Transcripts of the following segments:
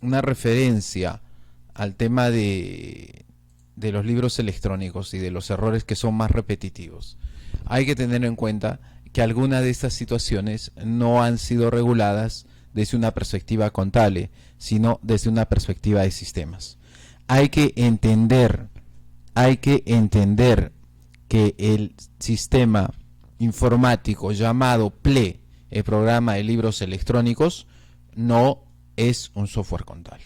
una referencia al tema de los libros electrónicos y de los errores que son más repetitivos, hay que tener en cuenta que algunas de estas situaciones no han sido reguladas desde una perspectiva contable, sino desde una perspectiva de sistemas. Hay que entender, hay que entender que el sistema informático llamado PLE, el programa de libros electrónicos, no es un software contable.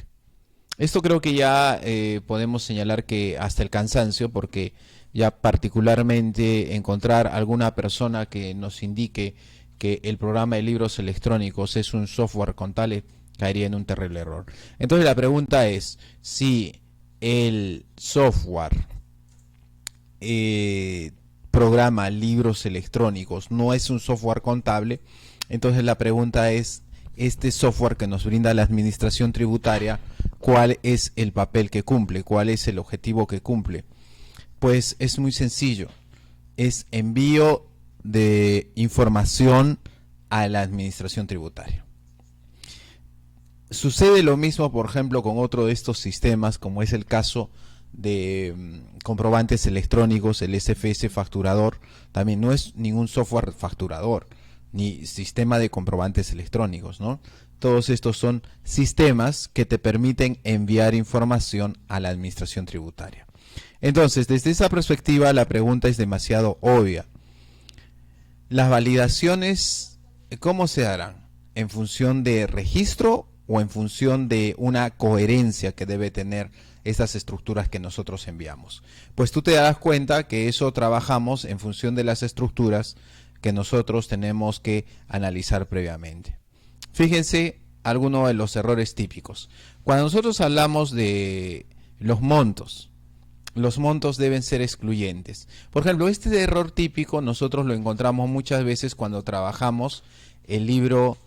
Esto creo que ya podemos señalar que hasta el cansancio, porque ya particularmente encontrar alguna persona que nos indique que el programa de libros electrónicos es un software contable caería en un terrible error. Entonces la pregunta es si el software programa libros electrónicos no es un software contable, entonces la pregunta es, este software que nos brinda la administración tributaria, ¿cuál es el papel que cumple? ¿Cuál es el objetivo que cumple? Pues es muy sencillo, es envío de información a la administración tributaria. Sucede lo mismo, por ejemplo, con otro de estos sistemas, como es el caso de comprobantes electrónicos, el SFS facturador. También no es ningún software facturador, ni sistema de comprobantes electrónicos, ¿no? Todos estos son sistemas que te permiten enviar información a la administración tributaria. Entonces, desde esa perspectiva, la pregunta es demasiado obvia. Las validaciones, ¿cómo se harán? ¿En función de registro o en función de una coherencia que debe tener estas estructuras que nosotros enviamos? Pues tú te darás cuenta que eso trabajamos en función de las estructuras que nosotros tenemos que analizar previamente. Fíjense algunos de los errores típicos. Cuando nosotros hablamos de los montos deben ser excluyentes. Por ejemplo, este error típico nosotros lo encontramos muchas veces cuando trabajamos el libro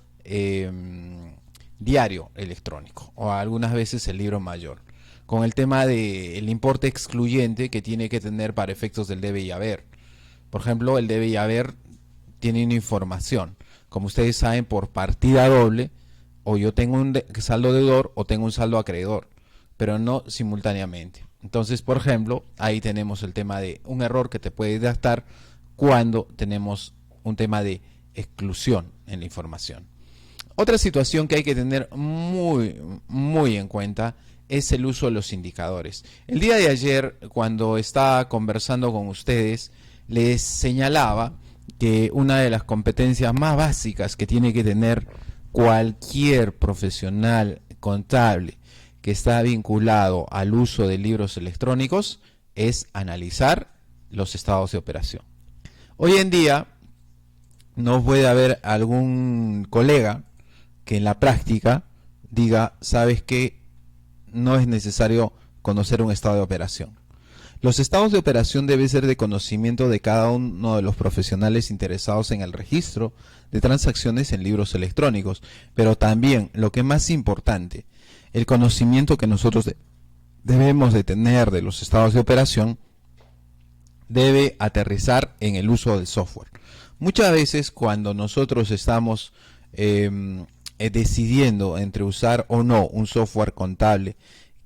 diario electrónico o algunas veces el libro mayor, con el tema del importe excluyente que tiene que tener para efectos del debe y haber. Por ejemplo, el debe y haber tiene una información, como ustedes saben, por partida doble, o yo tengo un saldo deudor o tengo un saldo acreedor, pero no simultáneamente. Entonces, por ejemplo, ahí tenemos el tema de un error que te puede dar cuando tenemos un tema de exclusión en la información. Otra situación que hay que tener muy en cuenta es el uso de los indicadores. El día de ayer, cuando estaba conversando con ustedes, les señalaba que una de las competencias más básicas que tiene que tener cualquier profesional contable que está vinculado al uso de libros electrónicos es analizar los estados de operación. Hoy en día no puede haber algún colega que en la práctica diga, sabes que no es necesario conocer un estado de operación. Los estados de operación deben ser de conocimiento de cada uno de los profesionales interesados en el registro de transacciones en libros electrónicos, pero también, lo que es más importante, el conocimiento que nosotros debemos de tener de los estados de operación debe aterrizar en el uso del software. Muchas veces cuando nosotros estamos decidiendo entre usar o no un software contable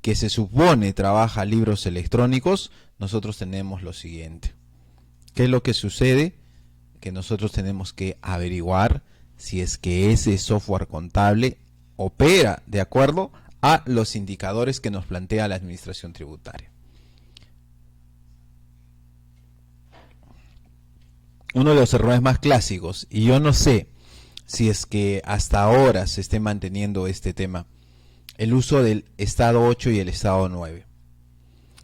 que se supone trabaja libros electrónicos, nosotros tenemos lo siguiente. ¿Qué es lo que sucede? Que nosotros tenemos que averiguar si es que ese software contable opera de acuerdo a los indicadores que nos plantea la administración tributaria. Uno de los errores más clásicos, y yo no sé si es que hasta ahora se esté manteniendo este tema, el uso del estado 8 y el estado 9.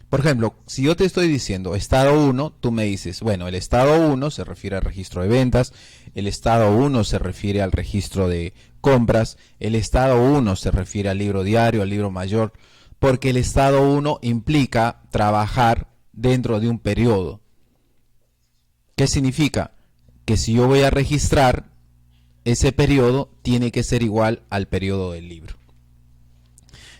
Por ejemplo, si yo te estoy diciendo estado 1, tú me dices, bueno, el estado 1 se refiere al registro de ventas, el estado 1 se refiere al registro de compras, el estado 1 se refiere al libro diario, al libro mayor, porque el estado 1 implica trabajar dentro de un periodo. ¿Qué significa? Que si yo voy a registrar, ese periodo tiene que ser igual al periodo del libro.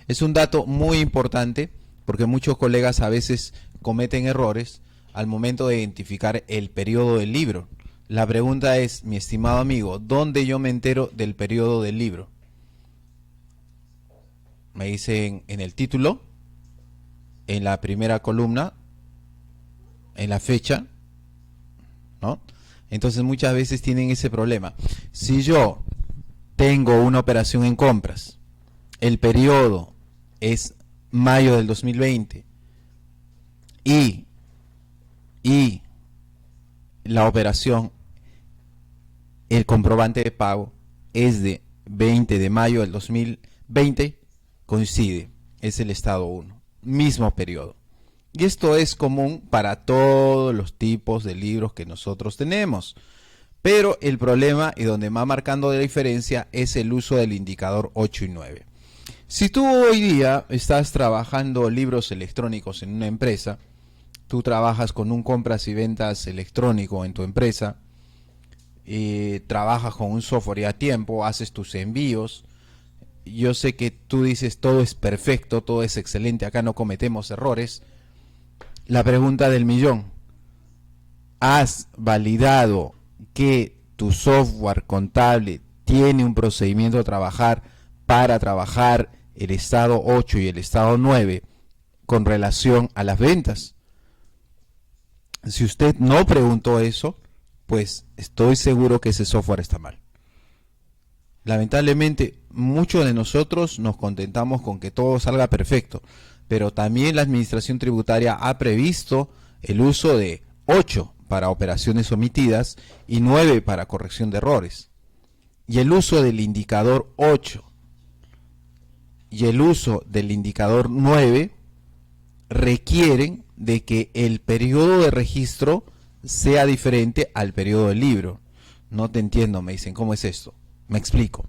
Es un dato muy importante porque muchos colegas a veces cometen errores al momento de identificar el periodo del libro. La pregunta es, mi estimado amigo, ¿dónde yo me entero del periodo del libro? Me dicen en el título, en la primera columna, en la fecha, ¿no? Entonces muchas veces tienen ese problema. Si yo tengo una operación en compras, el periodo es mayo del 2020 y la operación, el comprobante de pago es de 20 de mayo del 2020, coincide, es el estado 1, mismo periodo. Y esto es común para todos los tipos de libros que nosotros tenemos. Pero el problema y donde va marcando la diferencia es el uso del indicador 8 y 9. Si tú hoy día estás trabajando libros electrónicos en una empresa, tú trabajas con un compras y ventas electrónico en tu empresa, trabajas con un software y a tiempo, haces tus envíos. Yo sé que tú dices todo es perfecto, todo es excelente, acá no cometemos errores. La pregunta del millón: ¿has validado que tu software contable tiene un procedimiento para trabajar el estado 8 y el estado 9 con relación a las ventas? Si usted no preguntó eso, pues estoy seguro que ese software está mal. Lamentablemente, muchos de nosotros nos contentamos con que todo salga perfecto, pero también la Administración Tributaria ha previsto el uso de 8 para operaciones omitidas y 9 para corrección de errores. Y el uso del indicador 8 y el uso del indicador 9 requieren de que el periodo de registro sea diferente al periodo del libro. No te entiendo, me dicen, ¿cómo es esto? Me explico.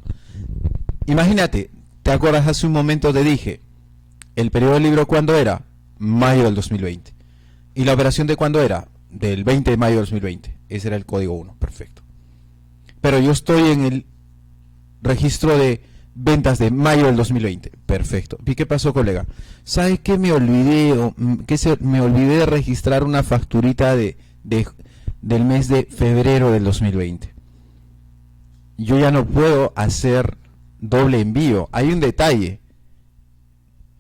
Imagínate, ¿te acuerdas? Hace un momento te dije, ¿el periodo del libro cuándo era? Mayo del 2020. ¿Y la operación de cuándo era? Del 20 de mayo del 2020. Ese era el código 1, perfecto. Pero yo estoy en el registro de ventas de mayo del 2020, perfecto. ¿Y qué pasó, colega? ¿Sabes qué? Me olvidé de registrar una facturita del mes de febrero del 2020. Yo ya no puedo hacer doble envío. Hay un detalle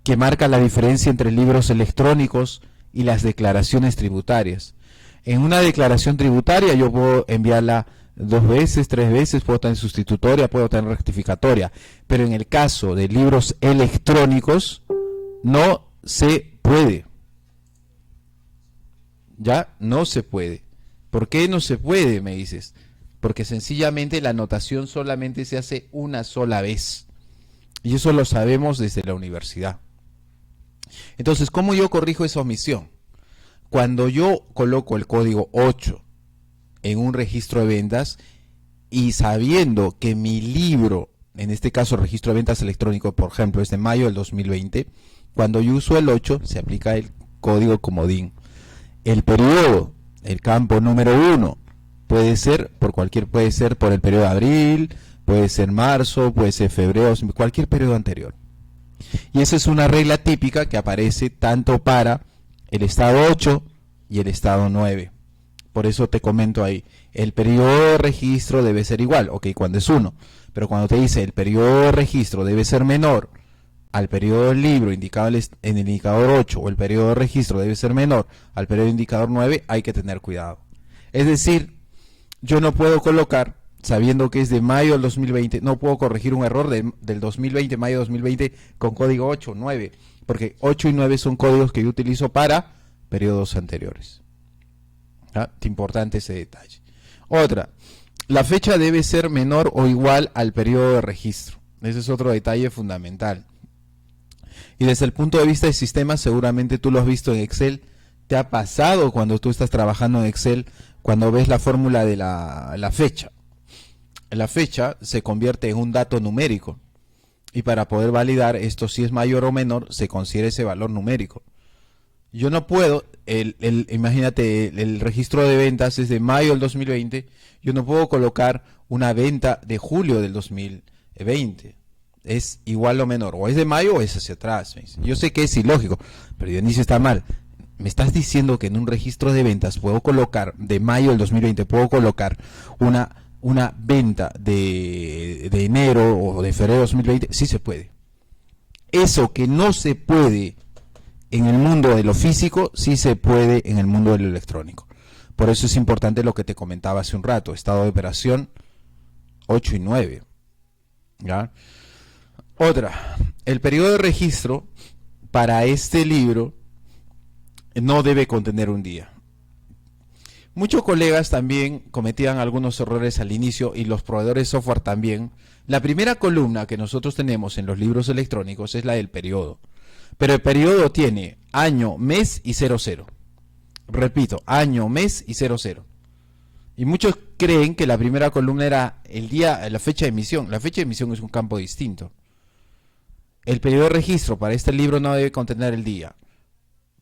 que marca la diferencia entre libros electrónicos y las declaraciones tributarias. En una declaración tributaria yo puedo enviarla 2 veces, 3 veces, puedo tener sustitutoria, puedo tener rectificatoria, pero en el caso de libros electrónicos no se puede. Ya no se puede. ¿Por qué no se puede, me dices? Porque sencillamente la anotación solamente se hace una sola vez. Y eso lo sabemos desde la universidad. Entonces, ¿cómo yo corrijo esa omisión? Cuando yo coloco el código 8 en un registro de ventas y sabiendo que mi libro, en este caso registro de ventas electrónico, por ejemplo, es de mayo del 2020, cuando yo uso el 8 se aplica el código comodín. El periodo, el campo número 1, puede ser por el periodo de abril, puede ser marzo, puede ser febrero, cualquier periodo anterior. Y esa es una regla típica que aparece tanto para el estado 8 y el estado 9. Por eso te comento ahí, el periodo de registro debe ser igual, ok, cuando es 1, pero cuando te dice el periodo de registro debe ser menor al periodo del libro indicado en el indicador 8 o el periodo de registro debe ser menor al periodo indicador 9, hay que tener cuidado. Es decir, yo no puedo colocar, sabiendo que es de mayo del 2020, no puedo corregir un error del 2020, mayo 2020, con código 8, 9, porque 8 y 9 son códigos que yo utilizo para periodos anteriores. ¿Ah? Importante ese detalle. Otra, la fecha debe ser menor o igual al periodo de registro. Ese es otro detalle fundamental. Y desde el punto de vista de sistemas, seguramente tú lo has visto en Excel. ¿Te ha pasado cuando tú estás trabajando en Excel, cuando ves la fórmula de la fecha? La fecha se convierte en un dato numérico. Y para poder validar esto, si es mayor o menor, se considera ese valor numérico. Yo no puedo, imagínate, el registro de ventas es de mayo del 2020, yo no puedo colocar una venta de julio del 2020. Es igual o menor, o es de mayo o es hacia atrás. Yo sé que es ilógico, pero Dionisio está mal. Me estás diciendo que en un registro de ventas puedo colocar, de mayo del 2020, puedo colocar una venta de enero o de febrero de 2020. Sí se puede. Eso que no se puede en el mundo de lo físico, sí se puede en el mundo de lo electrónico. Por eso es importante lo que te comentaba hace un rato, estado de operación 8 y 9. ¿Ya? Otra, el periodo de registro para este libro no debe contener un día. Muchos colegas también cometían algunos errores al inicio y los proveedores de software también. La primera columna que nosotros tenemos en los libros electrónicos es la del periodo. Pero el periodo tiene año, mes y 00. Repito, año, mes y 00. Y muchos creen que la primera columna era el día, la fecha de emisión. La fecha de emisión es un campo distinto. El periodo de registro para este libro no debe contener el día.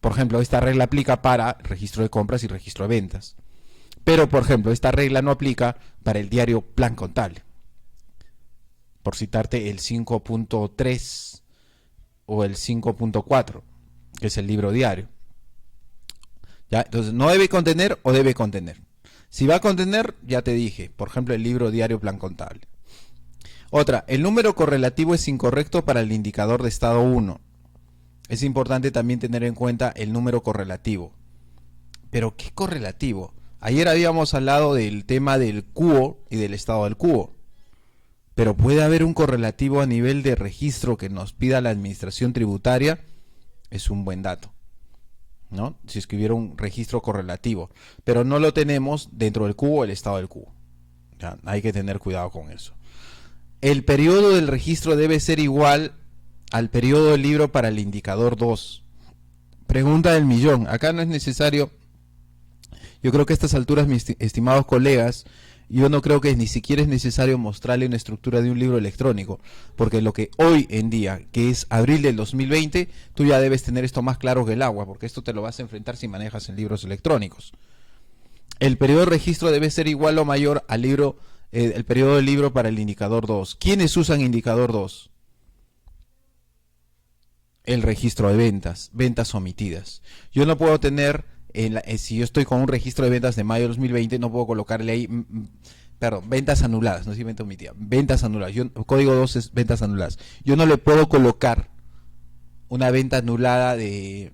Por ejemplo, esta regla aplica para registro de compras y registro de ventas. Pero, por ejemplo, esta regla no aplica para el diario Plan Contable. Por citarte el 5.3 o el 5.4, que es el libro diario. ¿Ya? Entonces, no debe contener o debe contener. Si va a contener, ya te dije, por ejemplo, el libro diario Plan Contable. Otra, el número correlativo es incorrecto para el indicador de estado 1. Es importante también tener en cuenta el número correlativo. ¿Pero qué correlativo? Ayer habíamos hablado del tema del cubo y del estado del cubo. Pero puede haber un correlativo a nivel de registro que nos pida la administración tributaria. Es un buen dato, ¿no? Si es que hubiera un registro correlativo. Pero no lo tenemos dentro del cubo o el estado del cubo. Ya, hay que tener cuidado con eso. El periodo del registro debe ser igual al periodo del libro para el indicador 2. Pregunta del millón. Acá no es necesario. Yo creo que a estas alturas, mis estimados colegas, yo no creo que ni siquiera es necesario mostrarle una estructura de un libro electrónico, porque lo que hoy en día, que es abril del 2020, tú ya debes tener esto más claro que el agua, porque esto te lo vas a enfrentar si manejas en libros electrónicos. El periodo de registro debe ser igual o mayor al libro, el periodo del libro para el indicador 2. ¿Quiénes usan indicador 2? El registro de ventas, ventas omitidas. Yo no puedo tener, si yo estoy con un registro de ventas de mayo de 2020, no puedo colocarle ahí, perdón, ventas anuladas, no es venta omitida, ventas anuladas. Código 2 es ventas anuladas. Yo no le puedo colocar una venta anulada del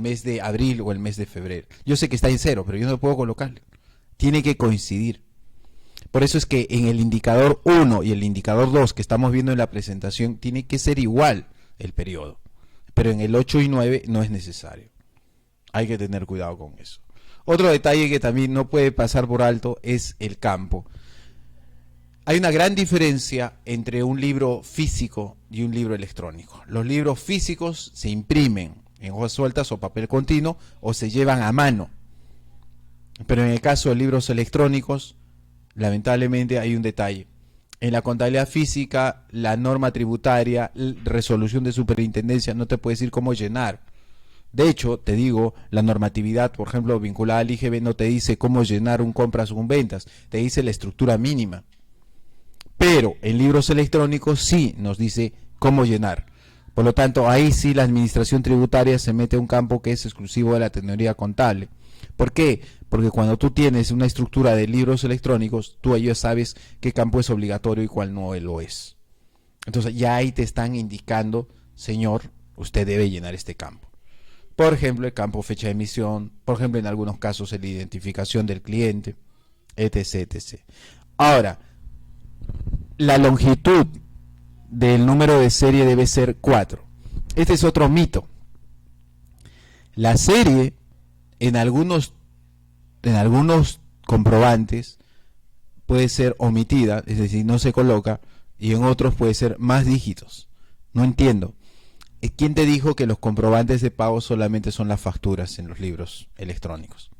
mes de abril o el mes de febrero. Yo sé que está en 0, pero yo no puedo colocarle. Tiene que coincidir. Por eso es que en el indicador 1 y el indicador 2 que estamos viendo en la presentación, tiene que ser igual el periodo. Pero en el 8 y 9 no es necesario. Hay que tener cuidado con eso. Otro detalle que también no puede pasar por alto es el campo. Hay una gran diferencia entre un libro físico y un libro electrónico. Los libros físicos se imprimen en hojas sueltas o papel continuo o se llevan a mano. Pero en el caso de libros electrónicos, lamentablemente hay un detalle. En la contabilidad física, la norma tributaria, resolución de superintendencia, no te puede decir cómo llenar. De hecho, te digo, la normatividad, por ejemplo, vinculada al IGB, no te dice cómo llenar un compras o un ventas, te dice la estructura mínima. Pero en libros electrónicos sí nos dice cómo llenar. Por lo tanto, ahí sí la administración tributaria se mete a un campo que es exclusivo de la teoría contable. ¿Por qué? Porque cuando tú tienes una estructura de libros electrónicos, tú ya sabes qué campo es obligatorio y cuál no lo es. Entonces ya ahí te están indicando, señor, usted debe llenar este campo. Por ejemplo, el campo fecha de emisión, por ejemplo, en algunos casos la identificación del cliente, etc, etc. Ahora, la longitud del número de serie debe ser 4. Este es otro mito. La serie en algunos comprobantes puede ser omitida, es decir, no se coloca, y en otros puede ser más dígitos. No entiendo. ¿Quién te dijo que los comprobantes de pago solamente son las facturas en los libros electrónicos?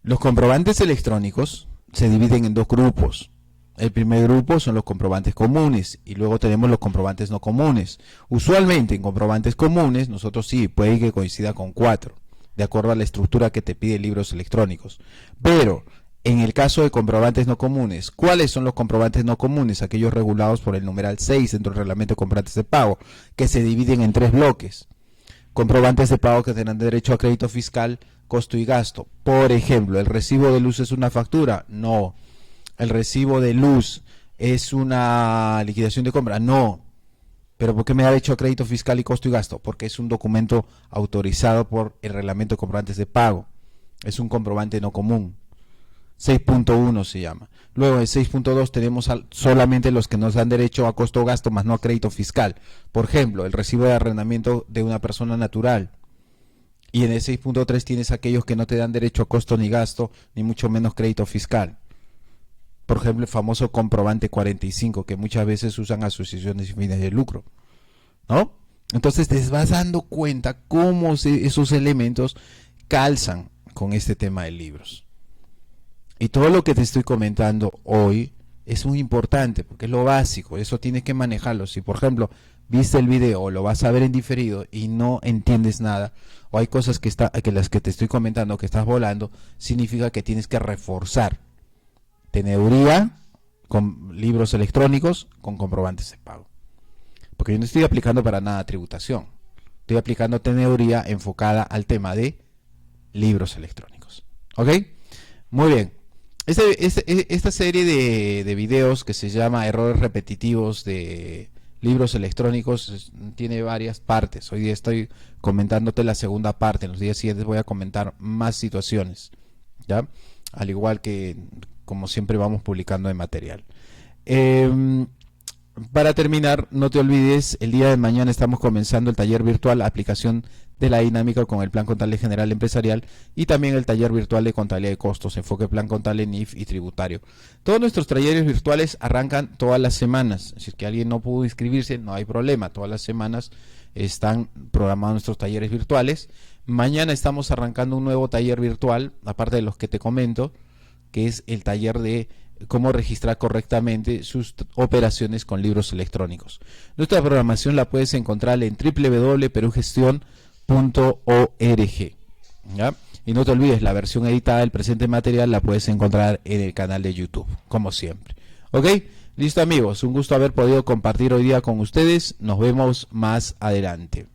Los comprobantes electrónicos se dividen en dos grupos. El primer grupo son los comprobantes comunes y luego tenemos los comprobantes no comunes. Usualmente en comprobantes comunes nosotros sí, puede que coincida con 4, de acuerdo a la estructura que te pide libros electrónicos. Pero en el caso de comprobantes no comunes, ¿cuáles son los comprobantes no comunes? Aquellos regulados por el numeral 6 dentro del reglamento de comprobantes de pago, que se dividen en 3 bloques. Comprobantes de pago que tendrán derecho a crédito fiscal, costo y gasto. Por ejemplo, ¿el recibo de luz es una factura? No. ¿El recibo de luz es una liquidación de compra? No. ¿Pero por qué me da derecho a crédito fiscal y costo y gasto? Porque es un documento autorizado por el reglamento de comprobantes de pago. Es un comprobante no común. 6.1 se llama. Luego en 6.2 tenemos solamente los que nos dan derecho a costo o gasto, más no a crédito fiscal. Por ejemplo, el recibo de arrendamiento de una persona natural. Y en el 6.3 tienes aquellos que no te dan derecho a costo ni gasto, ni mucho menos crédito fiscal. Por ejemplo, el famoso comprobante 45, que muchas veces usan asociaciones sin fines de lucro, ¿no? Entonces te vas dando cuenta cómo esos elementos calzan con este tema de libros. Y todo lo que te estoy comentando hoy es muy importante, porque es lo básico, eso tienes que manejarlo. Si, por ejemplo, viste el video o lo vas a ver en diferido y no entiendes nada, o hay cosas que las que te estoy comentando que estás volando, significa que tienes que reforzar teneduría con libros electrónicos con comprobantes de pago. Porque yo no estoy aplicando para nada tributación. Estoy aplicando teneduría enfocada al tema de libros electrónicos. ¿Ok? Muy bien. Esta serie de videos que se llama Errores repetitivos de libros electrónicos tiene varias partes. Hoy día estoy comentándote la segunda parte. En los días siguientes voy a comentar más situaciones, ¿ya? Al igual que, como siempre, vamos publicando de material. Para terminar, no te olvides, el día de mañana estamos comenzando el taller virtual Aplicación de la Dinámica con el Plan Contable General Empresarial y también el taller virtual de Contabilidad de Costos, Enfoque Plan Contable, NIF y Tributario. Todos nuestros talleres virtuales arrancan todas las semanas. Si es que alguien no pudo inscribirse, no hay problema. Todas las semanas están programados nuestros talleres virtuales. Mañana estamos arrancando un nuevo taller virtual, aparte de los que te comento, que es el taller de cómo registrar correctamente sus operaciones con libros electrónicos. Nuestra programación la puedes encontrar en www.perugestion.org, ¿ya? Y no te olvides, la versión editada del presente material la puedes encontrar en el canal de YouTube, como siempre. ¿Ok? Listo, amigos, un gusto haber podido compartir hoy día con ustedes. Nos vemos más adelante.